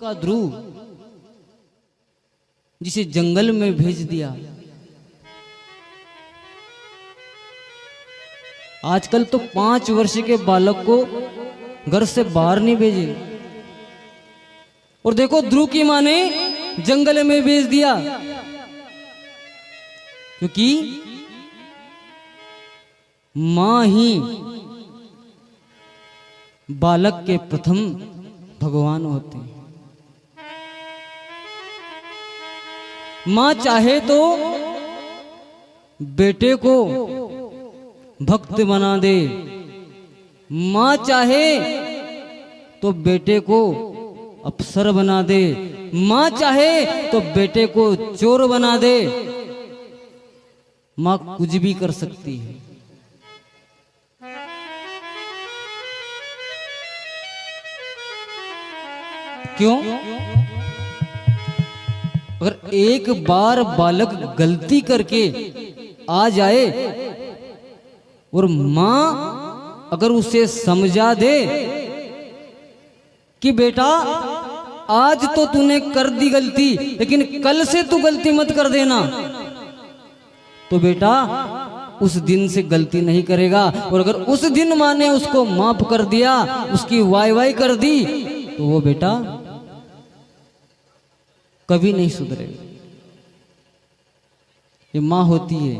का ध्रुव जिसे जंगल में भेज दिया। आजकल तो 5 वर्ष के बालक को घर से बाहर नहीं भेजे। और देखो ध्रुव की मां ने जंगल में भेज दिया, क्योंकि मां ही बालक के प्रथम भगवान होते हैं। मां चाहे तो बेटे को भक्त बना दे, मां चाहे तो बेटे को अफसर बना दे, मां चाहे तो बेटे को चोर बना दे। मां कुछ भी कर सकती है। क्यों? अगर एक बार बालक गलती करके आ जाए और मां अगर उसे समझा दे कि बेटा आज तो तूने कर दी गलती, लेकिन कल से तू गलती मत कर देना, तो बेटा उस दिन से गलती नहीं करेगा। और अगर उस दिन मां ने उसको माफ कर दिया, उसकी वाई वाई कर दी, तो वो बेटा कभी नहीं सुधरेगा। ये मां होती है।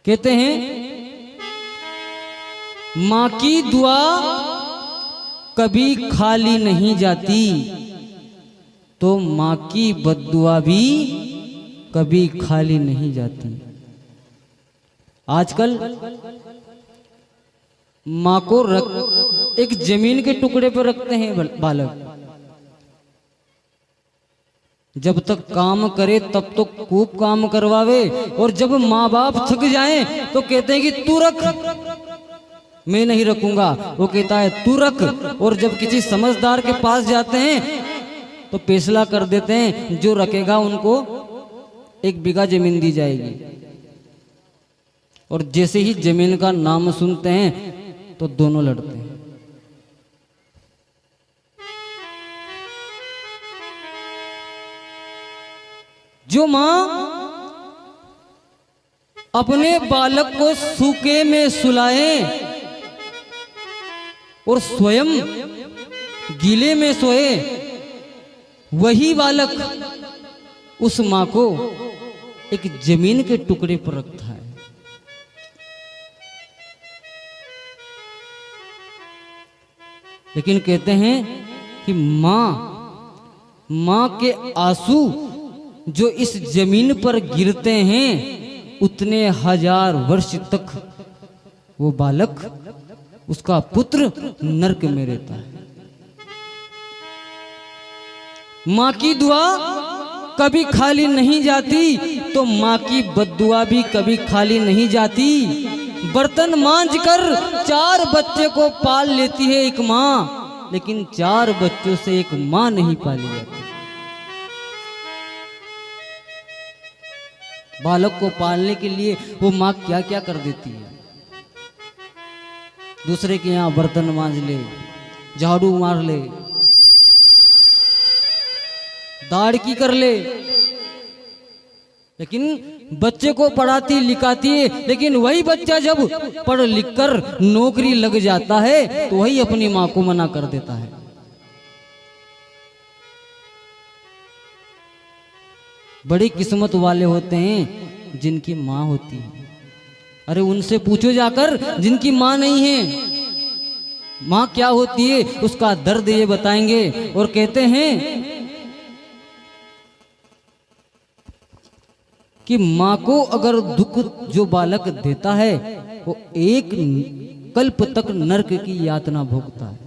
कहते हैं मां की दुआ कभी खाली नहीं जाती, तो मां की बद्दुआ भी कभी खाली नहीं जाती। आजकल मां को एक जमीन के टुकड़े पर रखते हैं बालक। जब तक काम करे तब तो खूब काम करवावे, और जब माँ बाप थक जाएं तो कहते हैं कि तू रख, मैं नहीं रखूंगा। वो कहता है तू रख। और जब किसी समझदार के पास जाते हैं तो फैसला कर देते हैं जो रखेगा उनको 1 बीघा जमीन दी जाएगी। और जैसे ही जमीन का नाम सुनते हैं तो दोनों लड़ते हैं। जो मां अपने बालक को सूखे में सुलाए और स्वयं गीले में सोए, वही बालक उस मां को एक जमीन के टुकड़े पर रखता है। लेकिन कहते हैं कि मां के आंसू जो इस जमीन पर गिरते हैं, उतने 1000 वर्ष तक वो बालक, उसका पुत्र नरक में रहता है। मां की दुआ कभी खाली नहीं जाती, तो मां की बद्दुआ भी कभी खाली नहीं जाती। बर्तन मांज कर 4 बच्चे को पाल लेती है एक मां, लेकिन 4 बच्चों से एक मां नहीं पाली जाती। बालक को पालने के लिए वो मां क्या क्या कर देती है। दूसरे के यहां बर्तन मांज ले, झाड़ू मार ले, दाढ़ी कर ले, लेकिन बच्चे को पढ़ाती लिखाती है। लेकिन वही बच्चा जब पढ़ लिख कर नौकरी लग जाता है तो वही अपनी मां को मना कर देता है। बड़ी किस्मत वाले होते हैं जिनकी मां होती है। अरे उनसे पूछो जाकर जिनकी मां नहीं है। मां क्या होती है उसका दर्द ये बताएंगे। और कहते हैं कि मां को अगर दुख जो बालक देता है वो 1 कल्प तक नरक की यातना भोगता है।